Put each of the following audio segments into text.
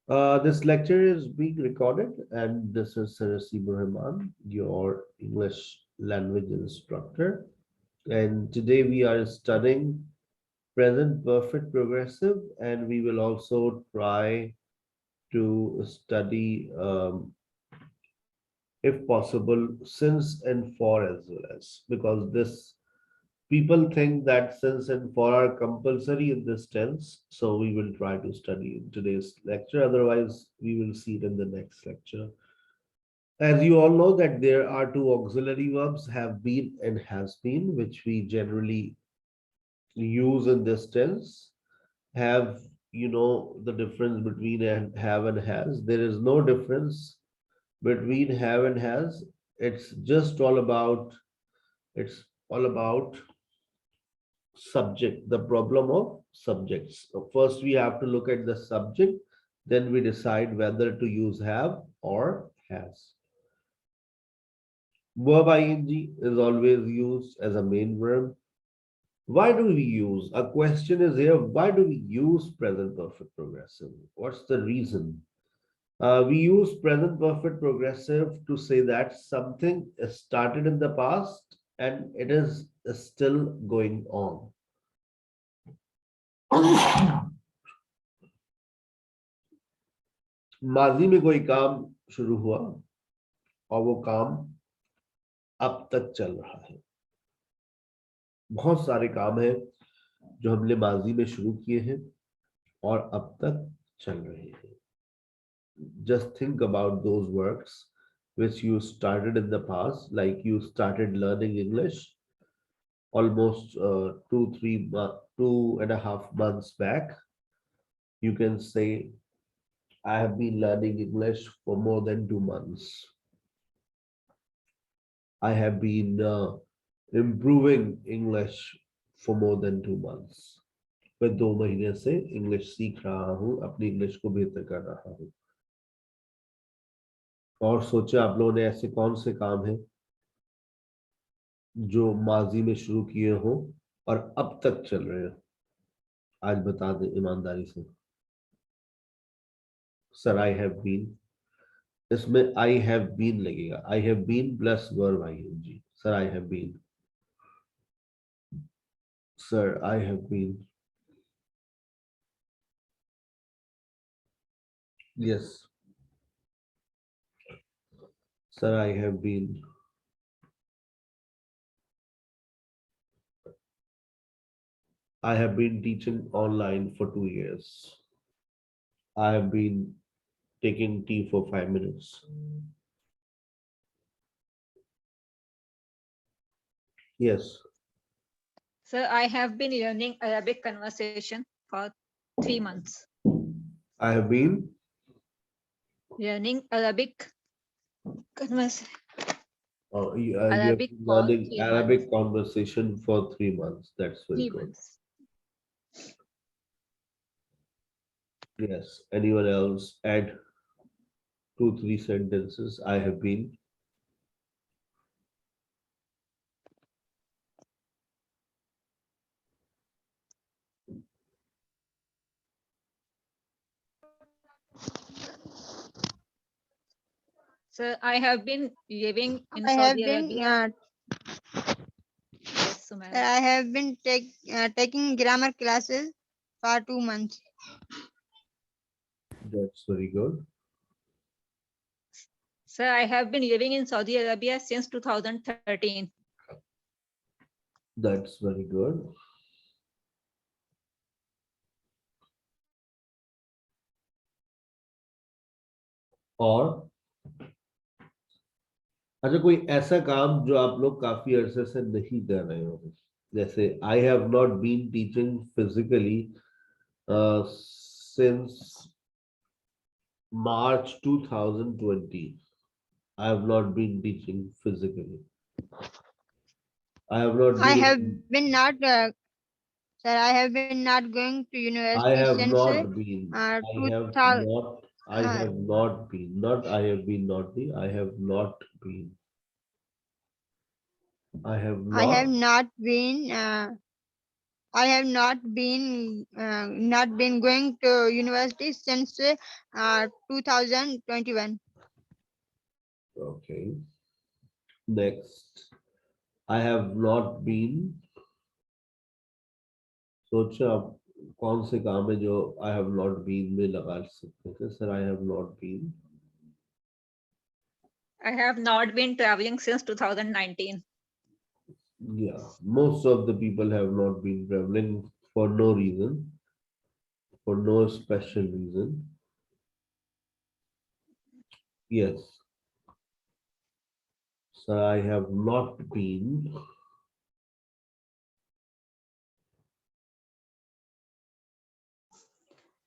This lecture is being recorded, and this is Sarasi Burhaman, your English language instructor. And today we are studying present perfect progressive, and we will also try to study, if possible, since and for as well as because this people think that since and for are compulsory in this tense, so we will try to study in today's lecture. Otherwise, we will see it in the next lecture. As you all know that there are two auxiliary verbs, have been and has been, which we generally use in this tense. Have you know the difference between and have and has? There is no difference between have and has. It's just it's all about subject, the problem of subjects. So first, we have to look at the subject, then we decide whether to use have or has. Verb ing is always used as a main verb. Why do we use? A question is here, why do we use present perfect progressive? What's the reason? We use present perfect progressive to say that something started in the past and it is still going on. माजी में कोई काम शुरू हुआ और वो काम अब तक चल रहा है. बहुत सारे काम हैं जो हमने माजी में शुरू किए हैं और अब तक चल रहे हैं. Just think about those works which you started in the past, like you started learning English almost 2.5 months back. You can say, I have been learning English for more than 2 months. I have been improving English for more than 2 months. मैं 2 महीने से English सीख रहा हूँ, अपनी English को बेहतर कर रहा हूँ. और सोचे आप लोगों ने ऐसे कौन से काम हैं जो माजी में शुरू किए हो और अब तक चल रहे हो. आज बता दें ईमानदारी से. सर आई हैव बीन, इसमें आई हैव बीन लगेगा. I have been plus verb ING. Sir I have been. Sir I have been. Yes sir I have been. I have been teaching online for 2 years. I have been taking tea for 5 minutes. Yes, Sir, I have been learning Arabic conversation for 3 months. I have been. Learning Arabic conversation. You have Arabic been for learning 3 Arabic months. conversation for 3 months. That's very 3 good. months. Yes. Anyone else add 2, 3 sentences? I have been. Sir, I have been living in I have Saudi been Arabia. Yes, Sumail. I have been taking grammar classes for 2 months. That's very good. Sir, I have been living in Saudi Arabia since 2013. That's very good. और अच्छा, कोई ऐसा काम जो आप लोग काफी अरसे से नहीं कर रहे हो. जैसे I have not been teaching physically since March 2020. I have not been teaching physically. I have not I have been. been not, sir. I have been not going to I university have since not been. I have 2000. not. I have not been. Not I have been naughty. I have not been. I have I have not. not been I have not been going to university since 2021. Okay. Next, I have not been. सोचो आप कौन से काम है जो I have not been में लगा सकते थे sir I have not been. I have not been traveling since 2019. Yeah, most of the people have not been traveling for no reason, for no special reason. Yes, sir, I have not been.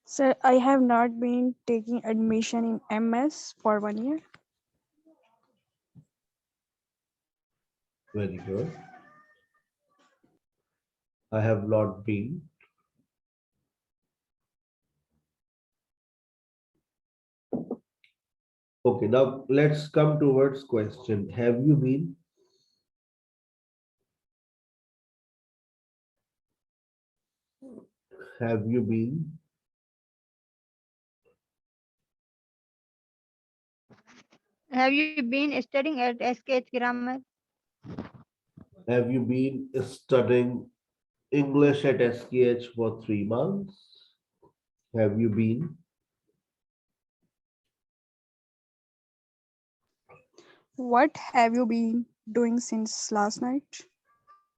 Sir, I have not been taking admission in MS for 1 year. Very good. I have not been. Okay, now let's come towards question. Have you been? Have you been? Have you been studying at SKH Grammar? Have you been studying English at SKH for 3 months? Have you been? What have you been doing since last night?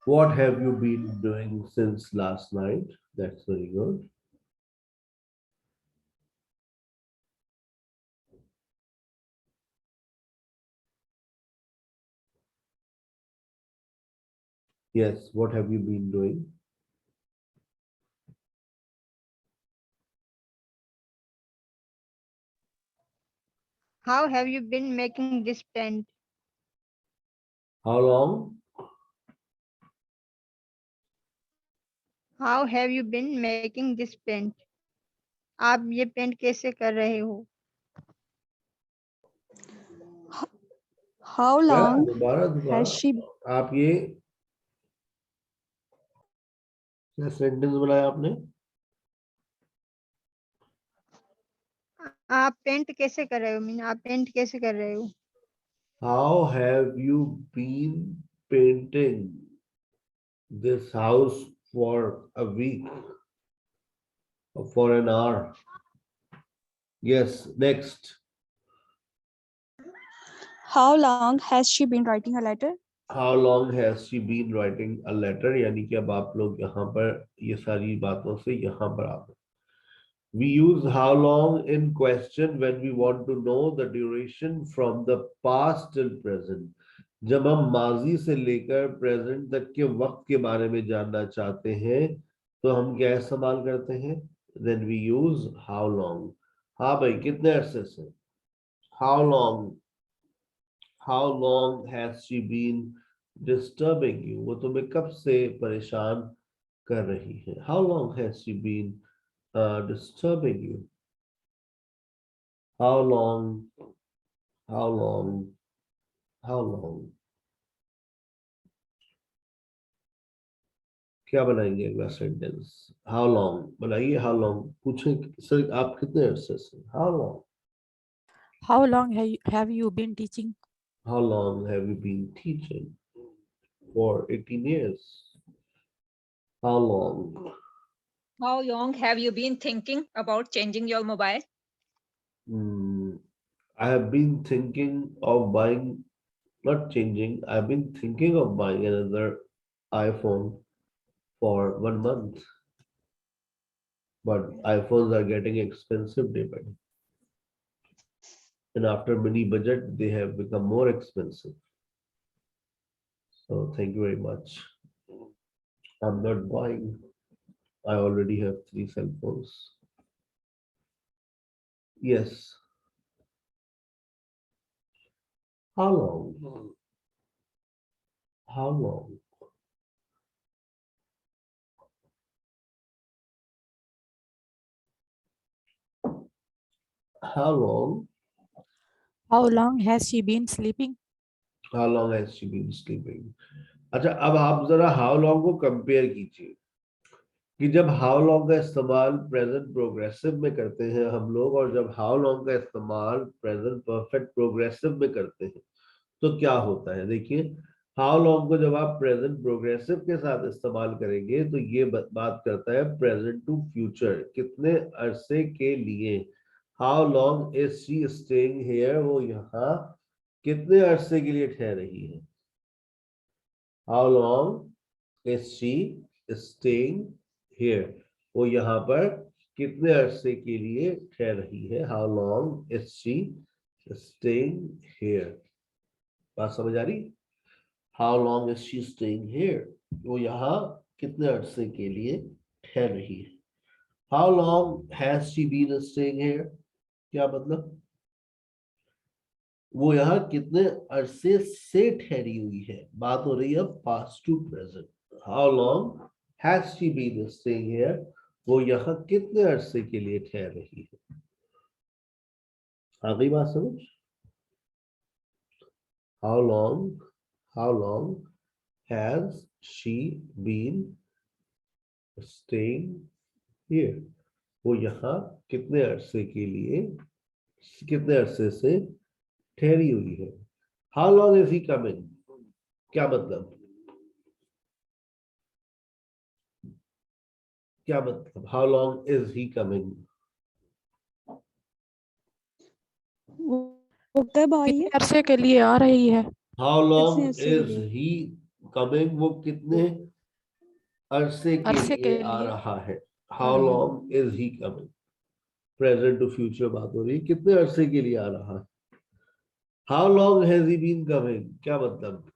What have you been doing since last night? That's very good. Yes, what have you been doing? How have you been making this tent? How long? How have you been making this tent? आप ये paint कैसे कर रहे हो? How क्या long दोबारा दोबारा has she आप ये क्या सेंटेंस बनाया आपने? आप पेंट कैसे कर रहे हो? मीन आप पेंट कैसे कर रहे हो? How have you been painting this house for a week or for an hour? Yes, next. How long has she been writing a letter? How long has she been writing a letter? यानी कि अब आप लोग यहाँ पर ये सारी बातों से यहाँ पर आप we use how long in question when we want to know the duration from the past till present. जब हम माजी से लेकर प्रेजेंट तक के वक्त के बारे में जानना चाहते हैं तो हम क्या इस्तेमाल करते हैं? Then we use how long. हाँ भाई कितने अरसे से? How long has she been disturbing you? वो तुम्हें कब से परेशान कर रही है? How long has she been disturbing you? How long? How long? How long? क्या बनाएंगे अगला सेंटेंस? How long? बनाइए how long. पूछें सर आप कितने अरसे से? How long? How long have you been teaching? How long have you been teaching? For 18 years. How long? How long have you been thinking about changing your mobile? I have been thinking of buying, not changing, I've been thinking of buying another iPhone for 1 month. But iPhones are getting expensive day by day. And after mini budget, they have become more expensive. So thank you very much. I'm not buying. I already have 3 cell phones. Yes. How long? How long? How long? How long has she been sleeping? How long has she been sleeping? अच्छा अब आप जरा how long को compare कीजिए कि जब how long का इस्तेमाल प्रेजेंट प्रोग्रेसिव में करते हैं हम लोग, और जब हाउ लॉन्ग का इस्तेमाल प्रेजेंट परफेक्ट प्रोग्रेसिव में करते हैं तो क्या होता है। देखिए, हाउ लॉन्ग को जब आप प्रेजेंट प्रोग्रेसिव के साथ इस्तेमाल करेंगे तो ये बात करता है प्रेजेंट टू फ्यूचर, कितने अरसे के लिए। How long is she staying here, वो यहाँ कितने अरसे के लिए ठहर रही है। How long is she staying here, वो यहाँ पर कितने अरसे के लिए ठहर रही है। How long is she staying here, बात समझ आ रही। How long is she staying here, वो यहाँ कितने अरसे के लिए ठहर रही है। How long has she been staying here, क्या मतलब, वो यहाँ कितने अरसे से ठहरी हुई है। बात हो रही है past to present. How long has she been staying here, वो यहाँ कितने अरसे के लिए ठहर रही है। आ गई बात समझ। How long has she been staying here, वो यहाँ कितने अरसे के लिए, कितने अरसे से ठहरी हुई है। How long is he coming, क्या मतलब, क्या मतलब, how long is he coming. वो कब आई कितने है? अरसे के लिए आ रही है? हाउ कितने लॉन्ग अरसे के इज लिए? ही कमिंग, वो कितने अरसे के अरसे लिए के आ लिए। रहा है। How long is he coming, present to future बात हो रही है, कितने अरसे के लिए आ रहा है। How long has he been coming, क्या मतलब,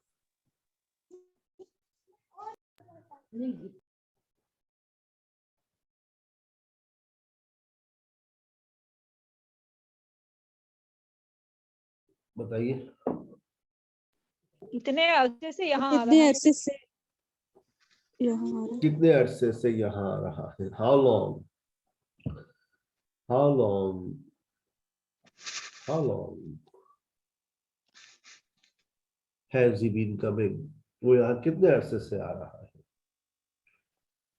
बताइए। कितने अरसे से यहाँ आ कितने रहा है। अरसे से यहाँ आ रहा है? कितने अरसे से यहाँ आ रहा है। How long, how long, how long has he been coming, वो यहाँ कितने अरसे से आ रहा है।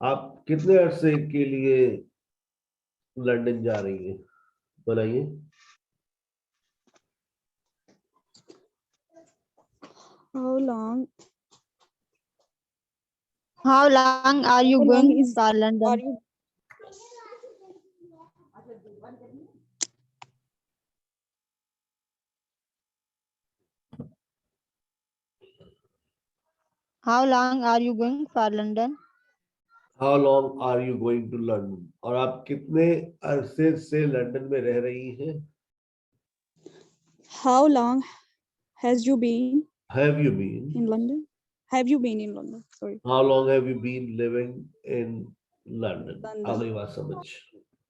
आप कितने अरसे के लिए लंदन जा रही है, बताइए। How long? How long are you How long going is for are London? you? How long are you going for London? How long are you going to London, और आप कितने अरसे से लंदन में रह रही हैं। How long has you been have you been, in London? Have you been in London? Sorry, how long have you been living in London. आ London. गई बात समझ।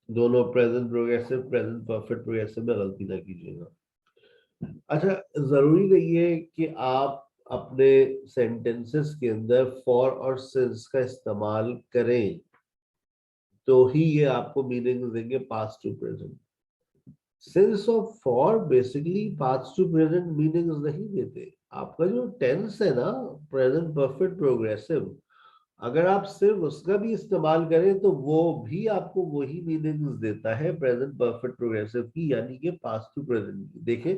दोनों प्रेजेंट प्रोग्रेसिव प्रेजेंट परफेक्ट प्रोग्रेसिव में गलती ना कीजिएगा। अच्छा, जरूरी नहीं है कि आप अपने सेंटेंसेस के अंदर फॉर और सिंस का इस्तेमाल करें तो ही ये आपको मीनिंग देंगे पास्ट टू प्रेजेंट। सिंस और for basically past to present meanings नहीं देते। आपका जो टेंस है ना, प्रेजेंट परफेक्ट प्रोग्रेसिव, अगर आप सिर्फ उसका भी इस्तेमाल करें तो वो भी आपको वही मीनिंग्स देता है प्रेजेंट परफेक्ट प्रोग्रेसिव की, यानी कि पास्ट टू प्रेजेंट की। देखें,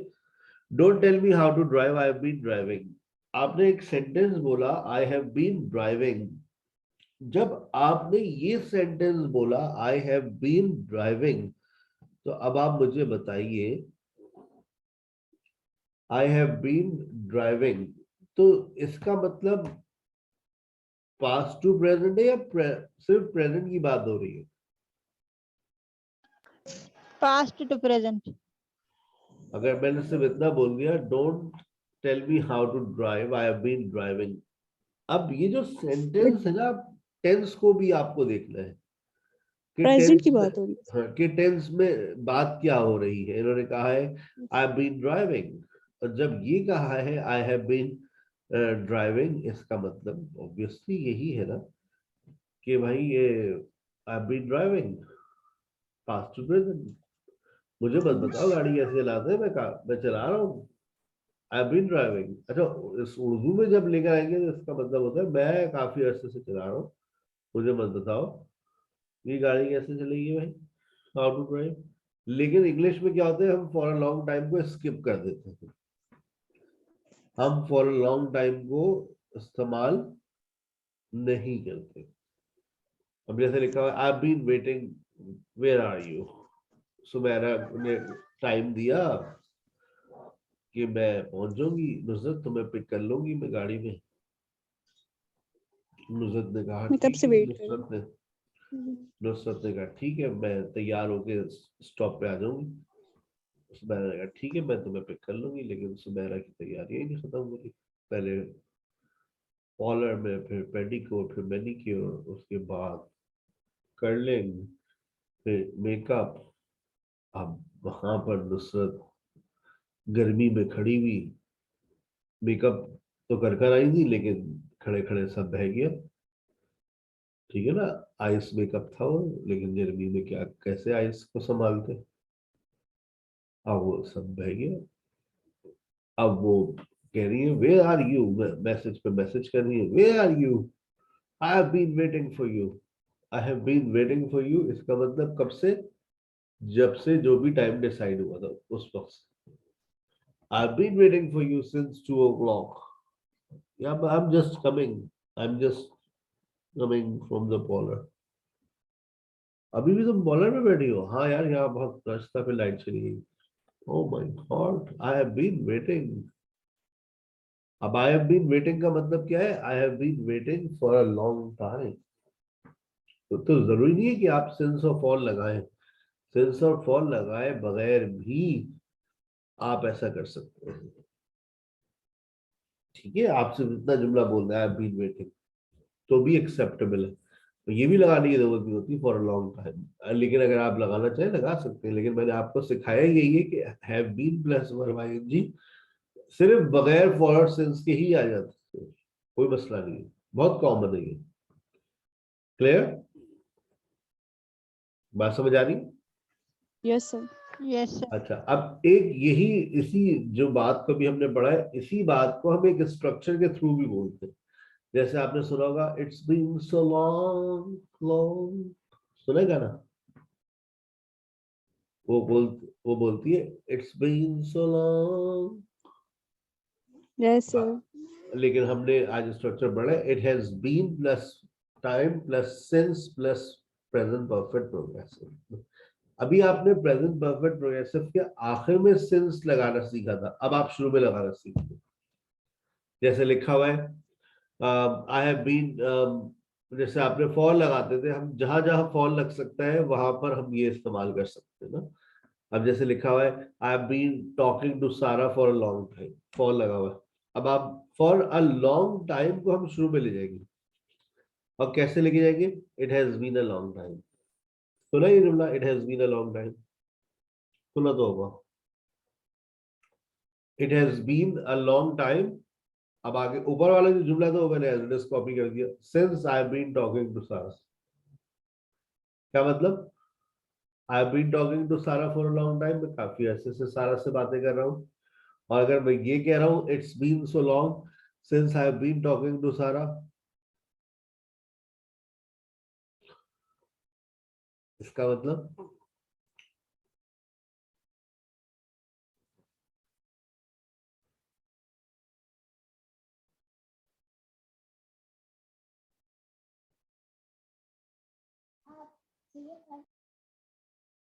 don't tell me how to drive, I have been driving. आपने एक सेंटेंस बोला आई हैव बीन ड्राइविंग। जब आपने ये सेंटेंस बोला आई हैव बीन ड्राइविंग, तो अब आप मुझे बताइए आई हैव बीन ड्राइविंग, तो इसका मतलब पास्ट टू प्रेजेंट है या सिर्फ प्रेजेंट की बात हो रही है। Past to present. अगर मैंने सिर्फ इतना बोल दिया don't tell me how to drive, I have been driving, अब ये जो सेंटेंस है ना, टेंस को भी आपको देखना है कि Present टेंस की में, बात हो रही है. हाँ, कि टेंस में बात क्या हो रही है। इन्होंने कहा है आई हैव बीन ड्राइविंग, और जब ये कहा है आई हैव बीन ड्राइविंग, इसका मतलब ऑब्वियसली यही है ना कि भाई ये I have been driving past to present. मुझे मत बताओ गाड़ी कैसे चलाते हैं, मैं चला रहा हूँ, आई हैव बीन ड्राइविंग। अच्छा, इस उर्दू में जब लेकर आएंगे तो इसका मतलब होता है मैं काफी अरसे से चला रहा हूँ, मुझे मत बताओ ये गाड़ी कैसे चलेगी भाई, हाउ टू ड्राइव। लेकिन इंग्लिश में क्या होता है, हम फॉर अ लॉन्ग टाइम को स्किप कर देते हैं, हम फॉर अ लॉन्ग टाइम को इस्तेमाल नहीं करते। अब जैसे लिखा हुआ I been waiting, where are you, Sumera ने टाइम दिया कि मैं पहुंच जाऊंगी, नुसरत तुम्हें पिक कर लूंगी मैं गाड़ी में। नुसरत ने कहा मैं कब ठीक से है, वेट कर रही हूँ। नुसरत ने कहा ठीक है, मैं तैयार होके स्टॉप पे आ जाऊंगी। सुमेरा ने कहा ठीक है, मैं तुम्हें पिक कर लूंगी, लेकिन सुमेरा की तैयारी ही नहीं खत्म हो रही। पहले कॉलर में, फिर पेडिक्योर, फिर मैनिक्योर, उसके बाद कर्लिंग, फिर मेकअप। अब वहां पर नुसरत गर्मी में खड़ी हुई, मेकअप तो कर कर आई थी, लेकिन खड़े खड़े सब बह गया। ठीक है ना, आइस मेकअप था वो, लेकिन गर्मी में क्या कैसे आइस को संभालते, अब वो सब बह गया। अब वो कह रही है वेयर आर यू, मैसेज पे मैसेज कर रही है, where are you, I have been waiting for you. I have been waiting for you, इसका मतलब कब से, जब से जो भी टाइम डिसाइड हुआ था उस वक्त से। I've been waiting for you since 2 o'clock. Yeah, but I'm just coming. I'm just coming from the parlor. अभी भी तुम बॉलर में बैठी हो? हाँ यार, यहाँ बहुत रास्ता पे लाइट चली गई। Oh my God, I have been waiting. अब I have been waiting का मतलब क्या है? I have been waiting for a long time. तो जरूरी नहीं है कि आप since और for लगाएं। since और for लगाए बगैर भी आप ऐसा कर सकते हैं। ठीक है, आपसे इतना जुमला बोलना है, आई हैव बीन वेटिंग, तो भी एक्सेप्टेबल है। तो ये भी लगाने की जरूरत नहीं होती फॉर अ लॉन्ग टाइम, लेकिन अगर आप लगाना चाहें लगा सकते हैं, लेकिन मैंने आपको सिखाया यही है कि have been plus verb ING सिर्फ बगैर फॉरवर्ड सेंस के ही आ जाते हैं, कोई मसला नहीं है, बहुत कॉमन है ये। क्लियर, बात समझ आ रही? Yes sir. Yes, sir. अच्छा, अब एक यही, इसी जो बात को भी हमने पढ़ा है, इसी बात को हम एक स्ट्रक्चर के थ्रू भी बोलते हैं। जैसे आपने सुना होगा, it's been so long long, सुनेगा ना, वो बोलती है it's been so long. Yes sir. लेकिन हमने आज स्ट्रक्चर पढ़ा है, it has been plus time plus since plus present perfect progressive. अभी आपने प्रेजेंट परफेक्ट प्रोग्रेसिव के आखिर में सिंस लगाना सीखा था, अब आप शुरू में लगाना सीखते। जैसे लिखा हुआ है आई हैव बीन, जैसे आपने फॉर लगाते थे, हम जहां जहां फॉर लग सकता है वहां पर हम ये इस्तेमाल कर सकते हैं ना। अब जैसे लिखा हुआ है I have been talking to सारा for a long time, for लगा हुआ है। अब आप फॉर अ लॉन्ग टाइम को हम शुरू में ले जाएंगे, और कैसे लेके जाएंगे, it has been a long time. सुना ये जुमला, it has been a long time, सुना तो होगा। It has been a long time, अब आगे ऊपर वाला जो जुमला था वो मैंने एज इट इज कॉपी कर दिया, since I have been talking to Sara. क्या मतलब, I have been talking to सारा फॉर अ लॉन्ग टाइम, मैं काफी अरसे से सारा से बातें कर रहा हूँ। और अगर मैं ये कह रहा हूँ it's been so long since I have been talking to Sara, इसका मतलब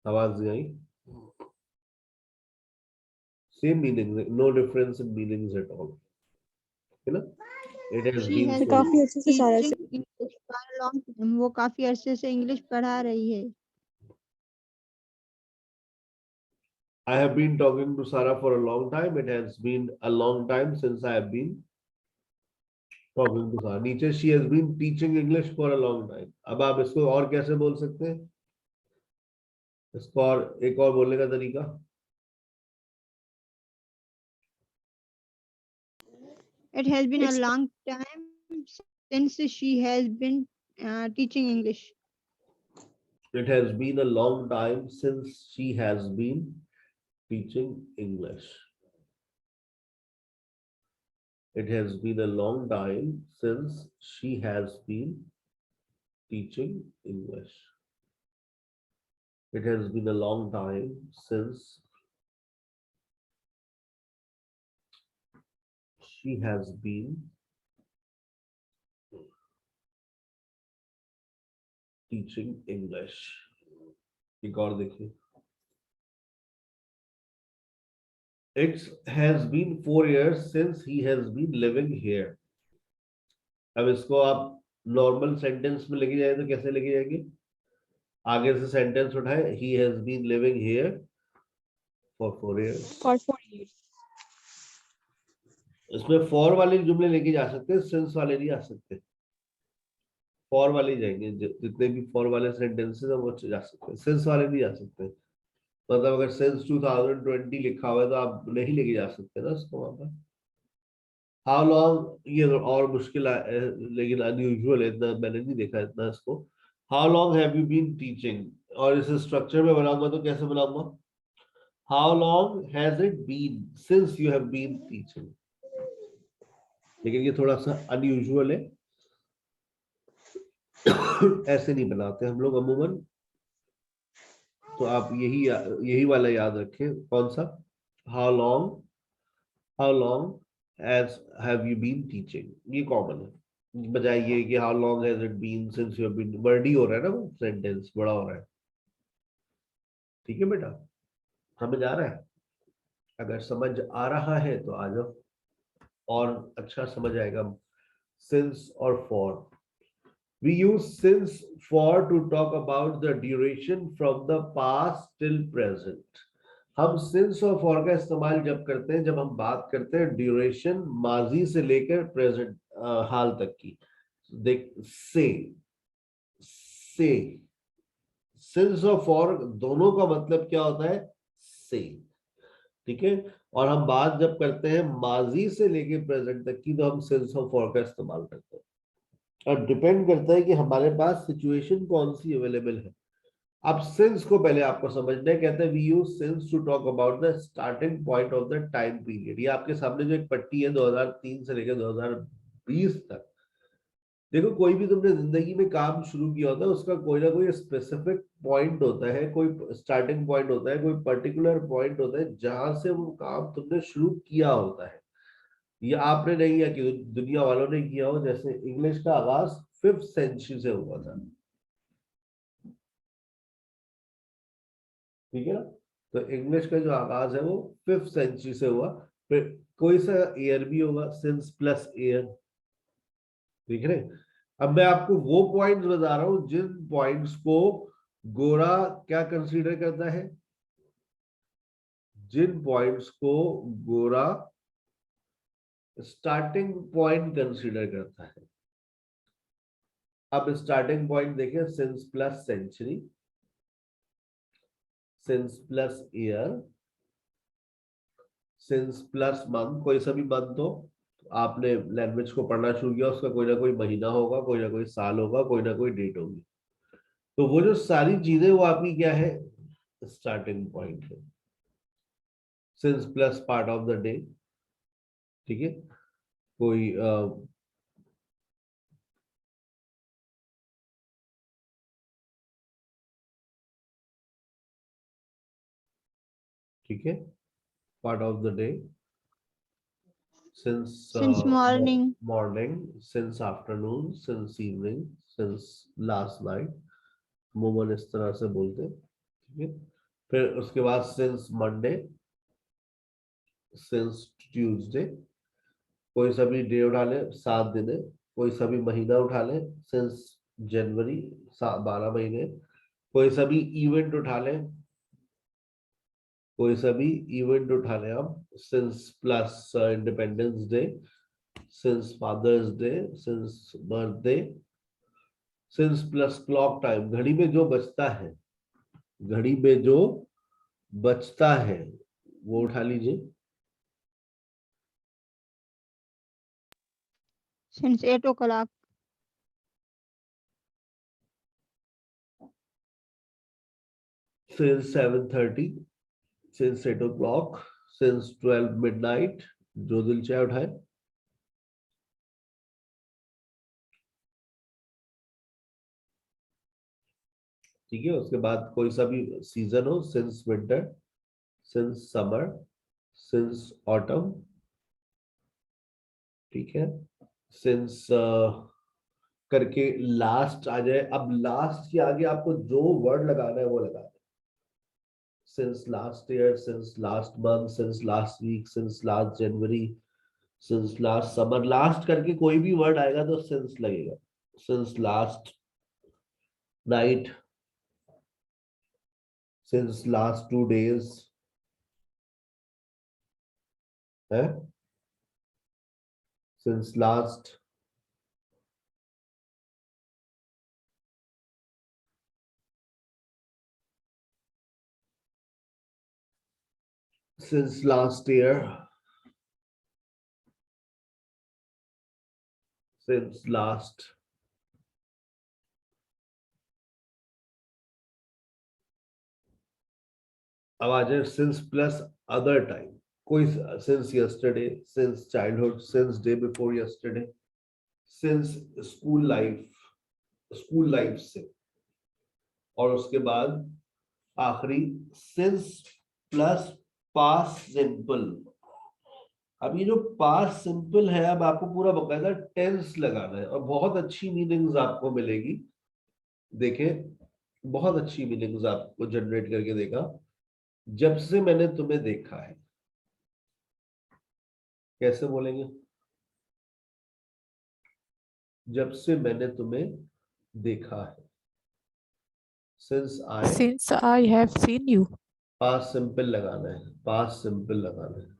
आवाज नहीं आई, same meaning, no difference in meanings at all, है ना। It has She been has मैं सो, been काफी अच्छे से सारा से teaching English for a long time. वो काफी अरसे से इंग्लिश पढ़ा रही है। I have been talking to Sarah for a long time. It has been a long time since I have been talking to Sarah. नीचे she has been teaching English for a long time. अब आप इसको और कैसे बोल सकते हैं, इसको और एक और बोलने का तरीका, It has been a It's long time since she has been teaching English. it has been a long time since she has been teaching English. It has been a long time since she has been teaching English. It has been a long time since she has been teaching English. एक और देखिए, it has been 4 years since he has been living here. अब इसको आप normal sentence में लेके जाए तो कैसे लेके जाएंगे? आगे से सेंटेंस उठाए, he has been living here for 4 years. For 4 years. इसमें फॉर वाले जुमले लेके जा सकते हैं, सिंस वाले नहीं आ सकते। फॉर वाले जाएंगे, जितने भी फॉर वाले सेंटेंसेस हैं वो जा सकते हैं, सिंस वाले नहीं जा सकते। मतलब अगर सिंस 2020 लिखा हुआ है तो आप नहीं लेके जा सकते ना उसको वहां पर। हाउ लॉन्ग, ये और मुश्किल है लेकिन अनयूजुअल है, इतना मैंने नहीं देखा इतना इसको। How long have you been teaching, और इस स्ट्रक्चर में बनाऊंगा तो कैसे बनाऊंगा? How long has it been since you have been teaching. लेकिन ये थोड़ा सा अनयूजुअल है, ऐसे नहीं बनाते हम लोग अमूमन। तो आप यही वाला याद रखें। कौन सा? How long as have you been teaching, ये कॉमन है। बजाय ये कि how long has it been since you have been, wordy हो रहा है ना, वो सेंटेंस बड़ा हो रहा है। ठीक है बेटा, समझ आ रहा है? अगर समझ आ रहा है तो आ जाओ, और अच्छा समझ आएगा। सिंस और for, we use since for to talk about the duration from the past till present. हम since और for का इस्तेमाल जब करते हैं, जब हम बात करते हैं ड्यूरेशन माजी से लेकर प्रेजेंट हाल तक की। देख, से since और for दोनों का मतलब क्या होता है? से। ठीक है, और हम बात जब करते हैं माजी से लेके प्रेजेंट तक की तो हम since और for का इस्तेमाल करते हैं। और डिपेंड करता है कि हमारे पास सिचुएशन कौन सी अवेलेबल है। अब सिंस को पहले आपको समझना है। कहते हैं we use since to talk about the starting point of the time period. ये आपके सामने जो एक पट्टी है 2003 से लेकर 2020 तक। देखो, कोई भी तुमने जिंदगी में काम शुरू किया होता है, उसका कोई ना कोई स्पेसिफिक पॉइंट होता है, कोई स्टार्टिंग पॉइंट होता है, कोई पर्टिकुलर पॉइंट होता है जहां से वो काम तुमने शुरू किया होता है। ये आपने नहीं किया कि दुनिया वालों ने किया हो। जैसे इंग्लिश का आगाज 5th सेंचुरी से हुआ था, ठीक है ना? तो इंग्लिश का जो आगाज है वो 5th सेंचुरी से हुआ। फिर कोई सा ईयर भी होगा, सिंस प्लस ईयर, ठीक है। अब मैं आपको वो पॉइंट्स बता रहा हूं जिन पॉइंट्स को गोरा क्या कंसीडर करता है, जिन पॉइंट्स को गोरा स्टार्टिंग पॉइंट कंसीडर करता है। अब स्टार्टिंग पॉइंट देखें, since plus century, since plus year, since plus month. कोई सा भी मंथ हो, आपने लैंग्वेज को पढ़ना शुरू किया, उसका कोई ना कोई महीना होगा, कोई ना कोई साल होगा, कोई ना कोई डेट होगी। तो वो जो सारी चीजें वो आपकी क्या है? स्टार्टिंग पॉइंट है। Since plus part of the day, ठीक है। कोई ठीक है, part of the day, Since morning. morning, since afternoon, since evening, since last night, अमूमन इस तरह से बोलते हैं, ठीक है। फिर उसके बाद सिंस मंडे, सिंस ट्यूसडे, कोई सा भी डे उठा ले, 7 दिन है। कोई सा भी महीना उठा ले, सिंस जनवरी, 12 महीने। कोई सा भी इवेंट उठा ले, कोई सा भी इवेंट उठा ले आप, since plus independence day, since father's day, since birthday, since plus clock time, घड़ी में जो बचता है, घड़ी में जो बचता है वो उठा लीजिए। Since 8 o'clock. Since 7:30, since 8 o'clock, since 12 midnight, जो दिल चाहे उठाए। ठीक है, उसके बाद कोई सा भी सीजन हो, since winter, since summer, since autumn, ठीक है, सिंस करके लास्ट आ जाए। अब लास्ट के आगे आपको जो वर्ड लगाना है वो लगा दें। Since last year, since last month, since last week, since last January, since last summer, last करके कोई भी वर्ड आएगा तो सिंस लगेगा। Since last night, since last 2 days है, since last since last year, since last अब आ जाए सिंस प्लस अदर टाइम, कोई since yesterday, since childhood, since day before yesterday, since school life, school life से, और उसके बाद आखिरी सिंस प्लस पास्ट सिंपल। अब ये जो पास्ट सिंपल है, अब आपको पूरा बकायदा टेंस लगाना है और बहुत अच्छी मीनिंग्स आपको मिलेगी। देखें, बहुत अच्छी मीनिंग्स आपको जनरेट करके देगा। जब से मैंने तुम्हें देखा है, कैसे बोलेंगे? जब से मैंने तुम्हें देखा है, since I, Since I have seen you. Past simple लगाना है, पास्ट सिंपल लगाना है।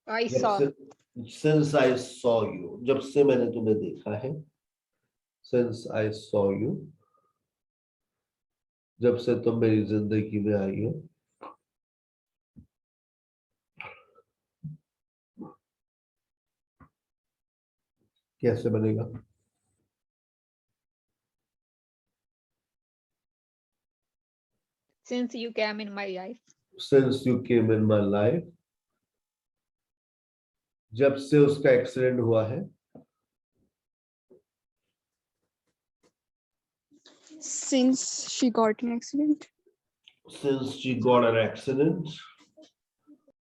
I जब saw. से सिंस आई सॉ यू, जब से मैंने तुम्हें देखा है, सिंस आई सॉ यू, जब से तुम मेरी जिंदगी में आई हो। कैसे बनेगा? Since you came in my life. Since you came in my life, जब से उसका एक्सीडेंट हुआ है, Since she got an accident. Since she got an accident,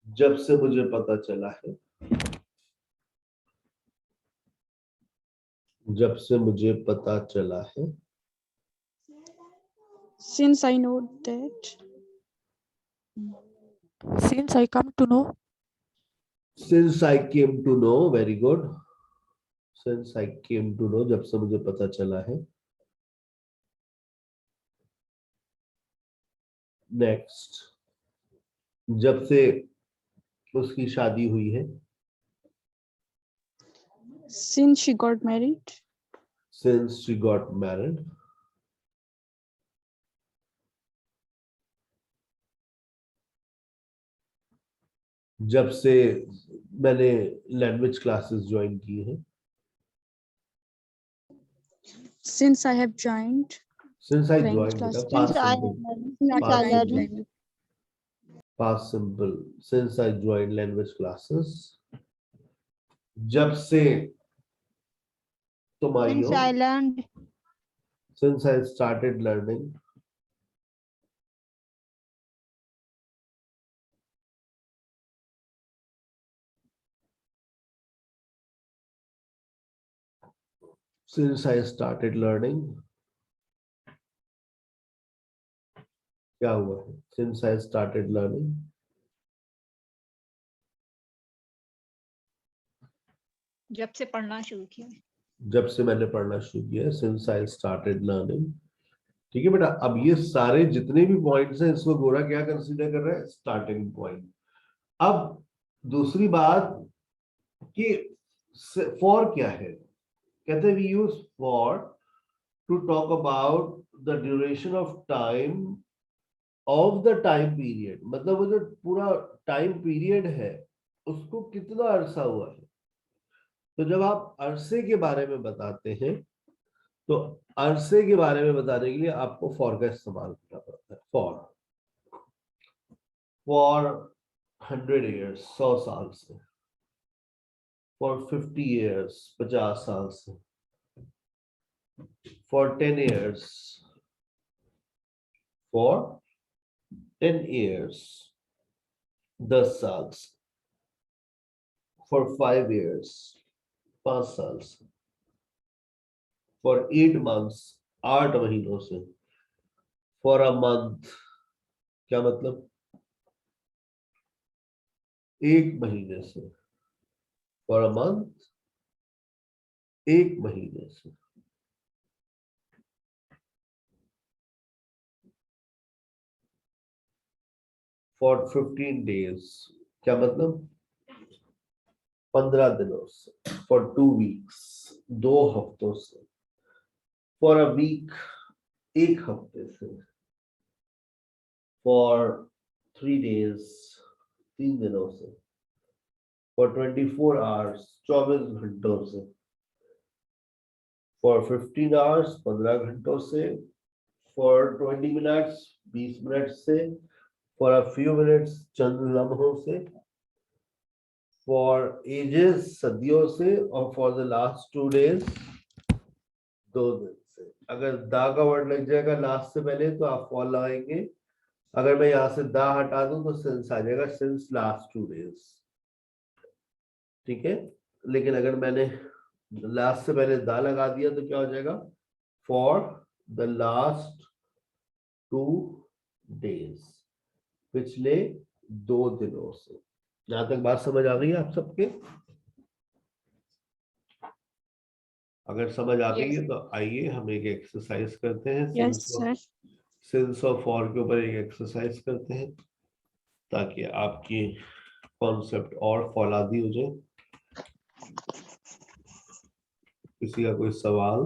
जब से मुझे पता चला है, जब से मुझे पता चला है, Since I know that. Since I come to know. Since I came to know, very good, since I came to know, जब से मुझे पता चला है। नेक्स्ट, जब से उसकी शादी हुई है, Since she got married. Since she got married, जब से मैंने लैंग्वेज क्लासेस ज्वाइन की है, Since I have joined since I language join, बेटा classes. Past Since I simple, since I Past learned simple. Past simple, since I join language classes, जब से तुम आई since हो, I learned since I started learning, since I started learning, क्या हुआ है? Since I started learning, जब से पढ़ना शुरू किया। जब से मैंने पढ़ना शुरू किया, since I started learning। ठीक है बेटा, अब ये सारे जितने भी पॉइंट्स हैं, इसको गोरा क्या कंसीडर कर रहा है? Starting point. अब दूसरी बात कि फॉर क्या है, कहते हैं we use for to talk about the duration of time of the time period, मतलब वो जो पूरा टाइम पीरियड है उसको कितना अरसा हुआ है। तो जब आप अरसे के बारे में बताते हैं, तो अरसे के बारे में बताने के लिए आपको फॉर का इस्तेमाल करना पड़ता है। फॉर 100 years, 100 साल से, फॉर 50 years, 50 साल से, फॉर 10 years, for 10 years. 10 साल से. For 5 years. 5 साल से. For 8 months. 8 महीनों से. For a month. क्या मतलब? 1 महीने से. For a month. 1 महीने से. For 15 days. क्या मतलब? 15 दिनों से. For 2 weeks. 2 हफ्तों से. For a week. 1 हफ्ते से. For 3 days. 3 दिनों से. For 24 hours. 24 घंटों से. For 15 hours. 15 घंटों से. For 20 minutes. 20 मिनट से. For a few minutes. चंद लम्हों से. For ages. सदियों से. और for the last 2 days. 2 दिन से. अगर दा का वर्ड लग जाएगा लास्ट से पहले तो आप फॉर लगाएंगे. अगर मैं यहाँ से दा हटा दूं तो सिंस आ जाएगा. Since last 2 days. ठीक है. लेकिन अगर मैंने लास्ट से पहले दा लगा दिया तो क्या हो जाएगा? For the last 2 days. पिछले 2 दिनों से. यहां तक बात समझ आ गई है आप सबके? अगर समझ आ गई है तो आइए हम एक एक्सरसाइज करते हैं. Yes, sir. सिंस और फॉर के ऊपर एक एक्सरसाइज करते हैं ताकि आपकी कॉन्सेप्ट और फौलादी हो जाए. किसी का कोई सवाल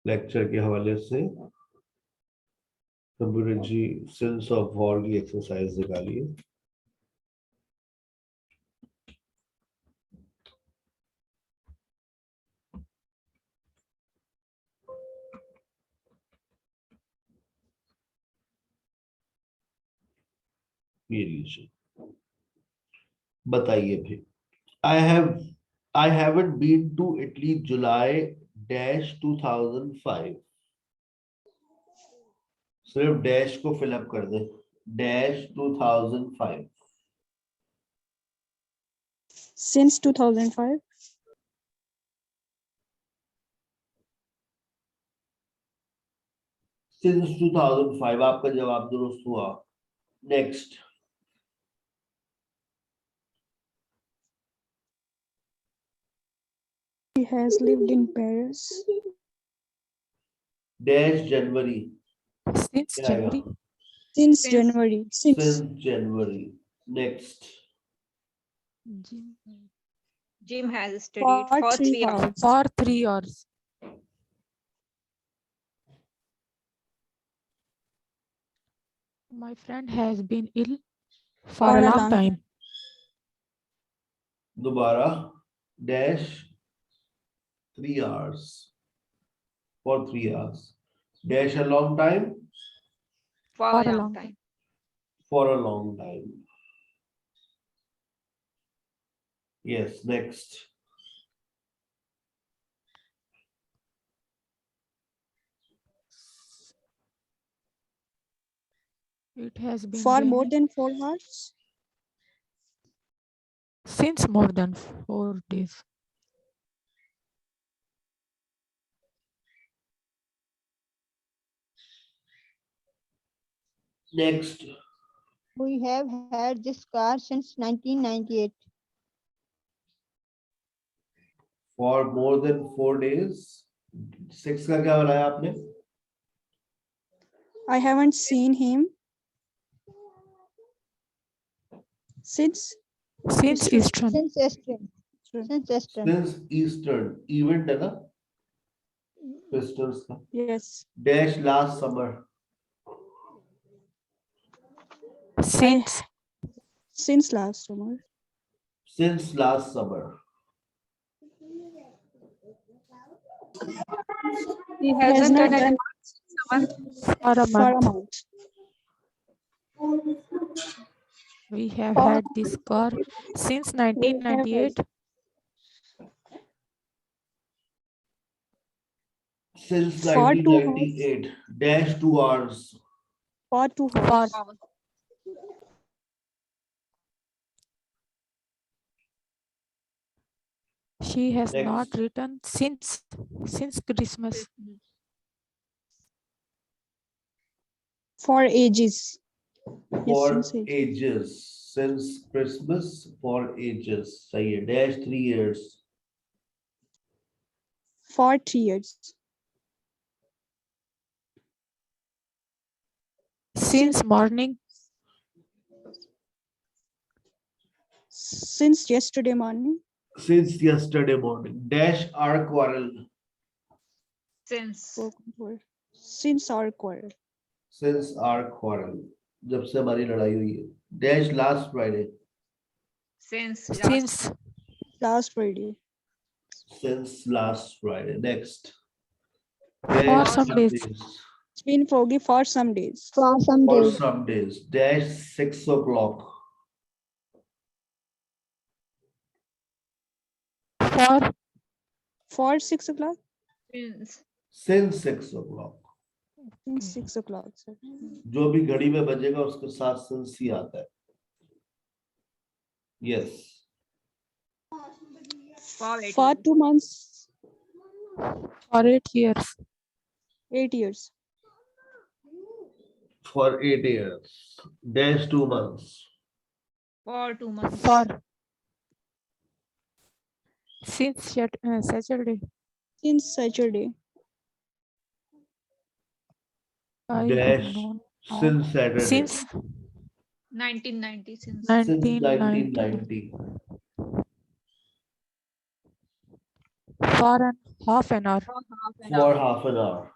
लेक्चर के हवाले से? कंप्यूटर जी सिंस और फॉर की एक्सरसाइज निकालिए. ये लीजिए. बताइए फिर. I haven't been to Italy July dash 2005. सिर्फ डैश को फिलअप कर दे. डैश 2005. Since 2005. Since 2005. आपका जवाब दुरुस्त हुआ. Next. He has lived in Paris dash January. Since क्या आएगा? January. since Since- January. Since. Since January. Next. Jim- Jim has studied For for 3 3 hours. hours. For 3 hours. My friend has been ill for a long time. दोबारा. Dash 3 hours. For 3 hours. Dash a long time. For For a a long long time. For a long time. Yes, next. It has been For more raining than 4 hours. since more than 4 days. Next. We have had this car since 1998. For more than 4 days. 6 का क्या बनाया आपने? I haven't seen him since Since Easter. Eastern. Since Eastern. Since Eastern. Since Eastern. Event है ना? Pistols का. Yes. Dash last summer. Since Last summer. Since last summer. He Has hasn't not done done for a for a month. month. We have had this car since 1998. Since For 2 hours. 1998. Dash 2 hours. For 2 For hours. she has not Next. returned since Christmas. For ages. Yes, For since ages. ages. Since Christmas, for ages. सही है. Dash 3 years. For 3 years. Since morning. Since yesterday morning. Since yesterday morning. Dash our quarrel. Since Spoken for. Since our quarrel. Since our quarrel. जब से हमारी लड़ाई हुई है. Dash last Friday. since Since Last Friday. Since last Friday. Next. for Dash some days. It's been foggy for some days. For some For days. some days. Dash 6 o'clock. For For 6 o'clock. Since 6 o'clock. Since 6 o'clock. Sir. जो भी घड़ी में बजेगा उसके साथ since ही आता है. Yes. For 2 months. for 8 years. 8 years. For 8 years. Dash 2 months. for 2 months. For since Saturday. Since Saturday. I Dash have known since Saturday. since 1990 since. Since 1990. 1990. For half an hour. For half an hour.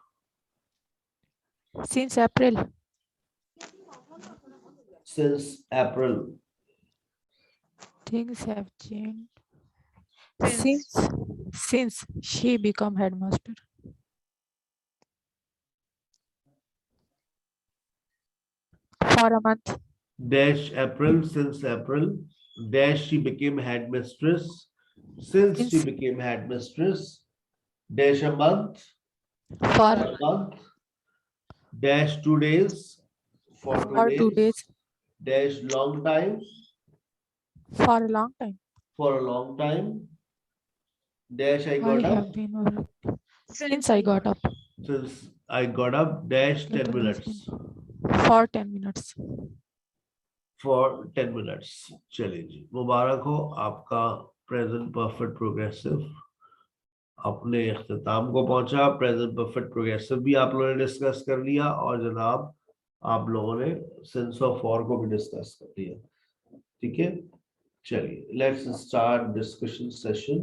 Since April. Since April. Things have changed. Since. Since she become headmaster. For a month. Dash April. Since April. Dash she became headmistress. Since she Since- became headmistress. Dash a month. For A month. Dash 2 days. For for 2 days. Dash long time. For a long time. For a long time. Dash I I got up. have been working since I got up. Since I got up. Dash 10 Little has minutes. For 10 minutes. For 10 minutes. चलिए जी मुबारक हो आपका present perfect progressive अपने इख्तिताम को पहुंचा. Present perfect progressive भी आप लोगों ने डिस्कस कर लिया और जनाब आप लोगों ने सेंस ऑफ फॉर को भी डिस्कस कर लिया. ठीक है चलिए लेट्स स्टार्ट डिस्कशन सेशन.